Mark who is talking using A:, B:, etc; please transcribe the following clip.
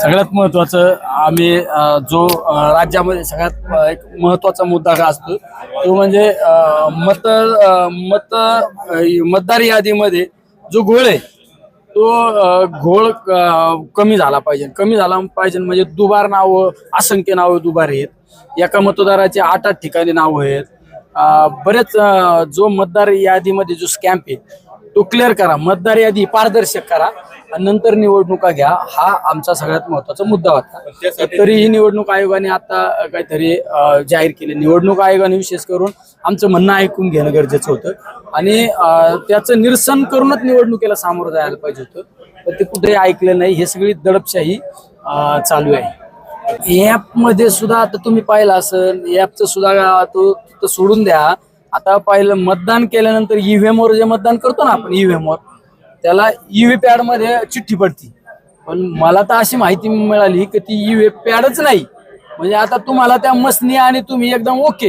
A: सगळ्यात महत्वाचं आम्ही जो राज्यामध्ये सगळ्यात एक महत्वाचा मुद्दा का असतो तो म्हणजे मतदार यादीमध्ये जो घोळ आहे तो घोळ कमी झाला पाहिजे म्हणजे दुबार नावं असंख्य नावं दुबार आहेत एका मतदाराचे 8-8 ठिकाणी नावं आहेत बरेच जो मतदार यादीमध्ये जो स्कॅम्प आहे तो क्लिअर करा मतदार यादी पारदर्शक करा आणि नंतर निवडणुका घ्या हा आमचा सगळ्यात महत्वाचा मुद्दा होता तरीही निवडणूक आयोगाने आता काहीतरी जाहीर केले निवडणूक आयोगाने विशेष करून आमचं म्हणणं ऐकून घेणं गरजेचं होतं आणि त्याचं निरसन करूनच निवडणुकीला सामोरं जायला पाहिजे होतं पण ते कुठेही ऐकलं नाही हे सगळी दडपशाही चालू आहे ऍप मध्ये सुद्धा आता तुम्ही पाहिलं असेल ऍपचं सुद्धा तो सोडून द्या आता पाहिलं मतदान केल्यानंतर ईव्हीएम वर जे मतदान करतो ना आपण ईव्हीएम वर त्याला ईव्ही पॅड मध्ये चिठ्ठी पडती पण मला तर अशी माहिती मिळाली की ती ईव्ही पॅडच नाही म्हणजे आता तुम्हाला त्या मसनी आणि तुम्ही एकदम ओके